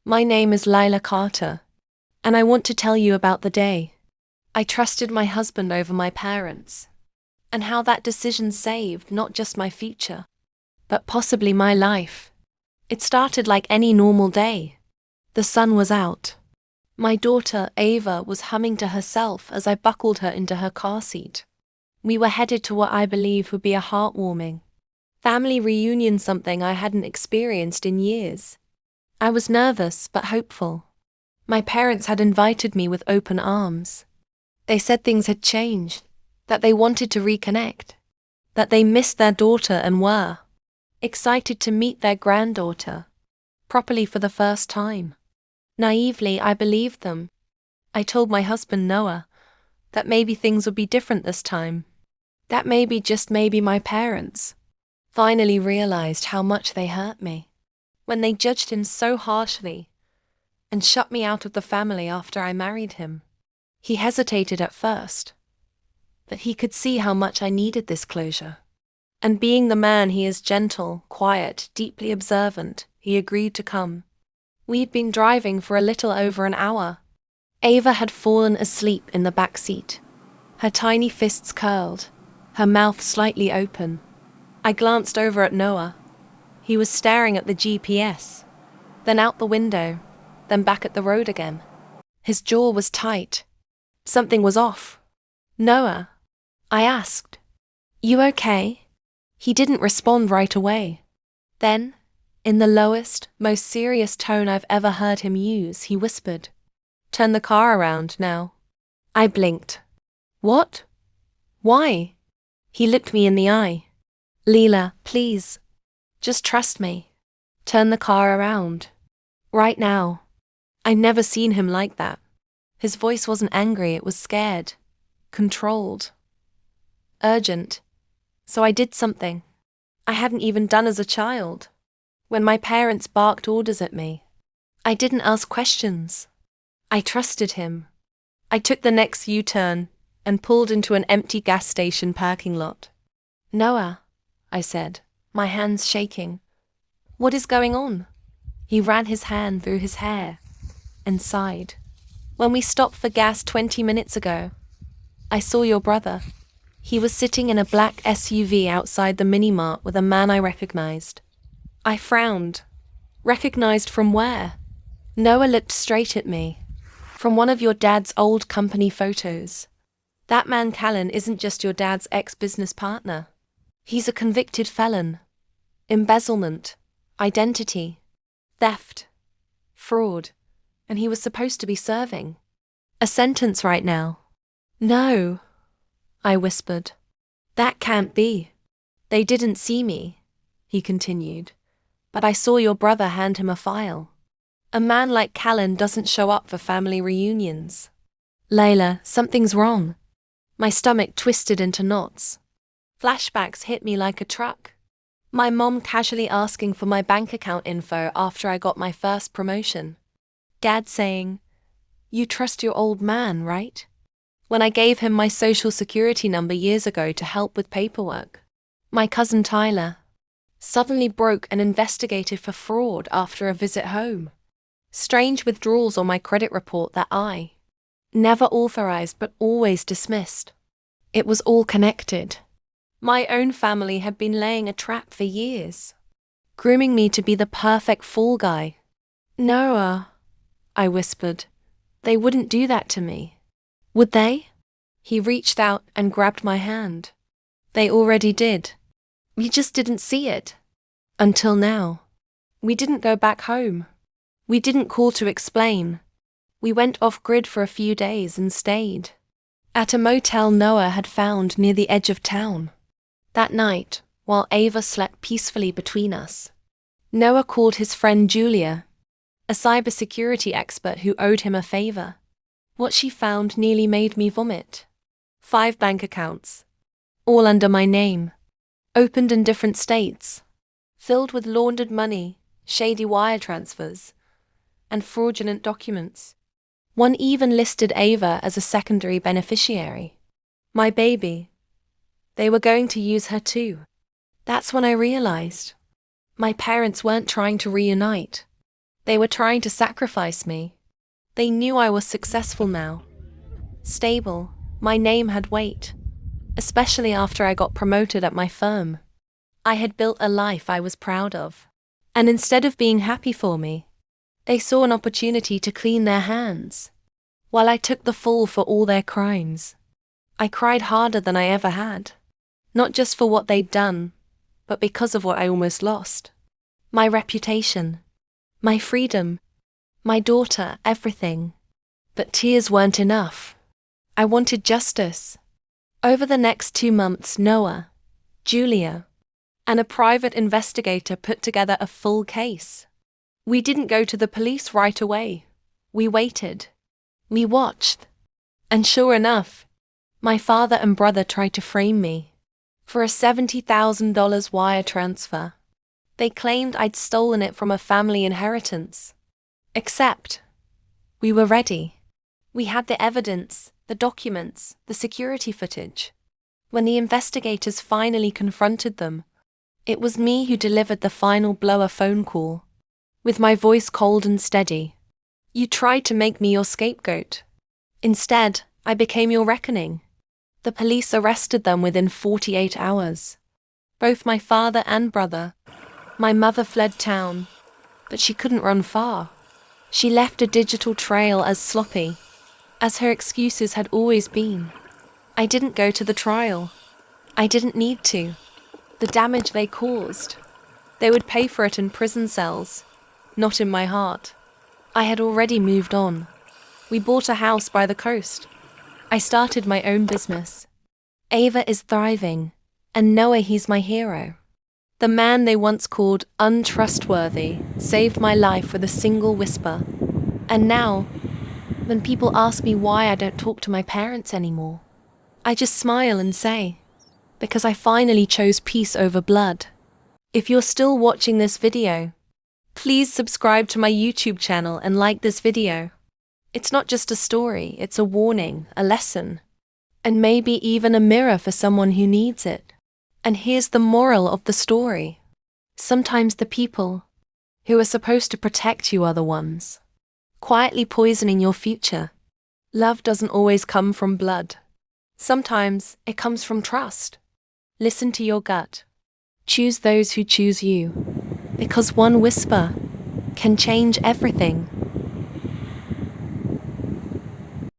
My name is Lila Carter, and I want to tell you about the day I trusted my husband over my parents, and how that decision saved not just my future, but possibly my life. It started like any normal day. The sun was out. My daughter, Ava, was humming to herself as I buckled her into her car seat. We were headed to what I believe would be a heartwarming family reunion, something I hadn't experienced in years. I was nervous but hopeful. My parents had invited me with open arms. They said things had changed, that they wanted to reconnect, that they missed their daughter and were excited to meet their granddaughter, properly for the first time. Naively, I believed them. I told my husband Noah that maybe things would be different this time, that maybe, just maybe, my parents finally realized how much they hurt me when they judged him so harshly and shut me out of the family after I married him. He hesitated at first, but he could see how much I needed this closure. And being the man he is, gentle, quiet, deeply observant, he agreed to come. We'd been driving for a little over an hour. Ava had fallen asleep in the back seat, her tiny fists curled, her mouth slightly open. I glanced over at Noah. He was staring at the GPS, then out the window, then back at the road again. His jaw was tight. Something was off. "Noah," I asked, "you okay?" He didn't respond right away. Then, in the lowest, most serious tone I've ever heard him use, he whispered, "Turn the car around now." I blinked. "What? Why?" He looked me in the eye. "Lila, please. Just trust me. Turn the car around. Right now." I'd never seen him like that. His voice wasn't angry, it was scared, controlled, urgent. So I did something I hadn't even done as a child. When my parents barked orders at me, I didn't ask questions. I trusted him. I took the next U-turn and pulled into an empty gas station parking lot. "Noah," I said, my hands shaking, "what is going on?" He ran his hand through his hair and sighed. "When we stopped for gas 20 minutes ago, I saw your brother. He was sitting in a black SUV outside the mini-mart with a man I recognized." I frowned. "Recognized from where?" Noah looked straight at me. "From one of your dad's old company photos. That man Callan isn't just your dad's ex-business partner. He's a convicted felon. Embezzlement, identity, theft, fraud, and he was supposed to be serving a sentence right now." "No," I whispered. "That can't be." "They didn't see me," he continued, "but I saw your brother hand him a file. A man like Callan doesn't show up for family reunions." "Layla, something's wrong." My stomach twisted into knots. Flashbacks hit me like a truck. My mom casually asking for my bank account info after I got my first promotion. Dad saying, "You trust your old man, right?" when I gave him my social security number years ago to help with paperwork. My cousin Tyler suddenly broke and investigated for fraud after a visit home. Strange withdrawals on my credit report that I never authorized but always dismissed. It was all connected. My own family had been laying a trap for years, grooming me to be the perfect fall guy. "Noah," I whispered, "they wouldn't do that to me. Would they?" He reached out and grabbed my hand. "They already did. We just didn't see it. Until now. We didn't go back home. We didn't call to explain. We went off-grid for a few days and stayed at a motel Noah had found near the edge of town. That night, while Ava slept peacefully between us, Noah called his friend Julia, a cybersecurity expert who owed him a favor. What she found nearly made me vomit. 5 bank accounts, all under my name, opened in different states, filled with laundered money, shady wire transfers, and fraudulent documents. One even listed Ava as a secondary beneficiary. My baby. They were going to use her too. That's when I realized my parents weren't trying to reunite. They were trying to sacrifice me. They knew I was successful now. Stable, my name had weight, especially after I got promoted at my firm. I had built a life I was proud of. And instead of being happy for me, they saw an opportunity to clean their hands. While I took the fall for all their crimes, I cried harder than I ever had. Not just for what they'd done, but because of what I almost lost. My reputation, my freedom, my daughter, everything. But tears weren't enough. I wanted justice. Over the next 2 months, Noah, Julia, and a private investigator put together a full case. We didn't go to the police right away. We waited. We watched. And sure enough, my father and brother tried to frame me for a $70,000 wire transfer. They claimed I'd stolen it from a family inheritance. Except, we were ready. We had the evidence, the documents, the security footage. When the investigators finally confronted them, it was me who delivered the final blower phone call, with my voice cold and steady. You tried to make me your scapegoat. Instead, I became your reckoning. The police arrested them within 48 hours. Both my father and brother. My mother fled town, but she couldn't run far. She left a digital trail as sloppy as her excuses had always been. I didn't go to the trial. I didn't need to. The damage they caused, they would pay for it in prison cells, not in my heart. I had already moved on. We bought a house by the coast. I started my own business. Ava is thriving, and Noah, he's my hero. The man they once called untrustworthy saved my life with a single whisper. And now, when people ask me why I don't talk to my parents anymore, I just smile and say, because I finally chose peace over blood. If you're still watching this video, please subscribe to my YouTube channel and like this video. It's not just a story, it's a warning, a lesson, and maybe even a mirror for someone who needs it. And here's the moral of the story. Sometimes the people who are supposed to protect you are the ones quietly poisoning your future. Love doesn't always come from blood. Sometimes it comes from trust. Listen to your gut. Choose those who choose you, because one whisper can change everything.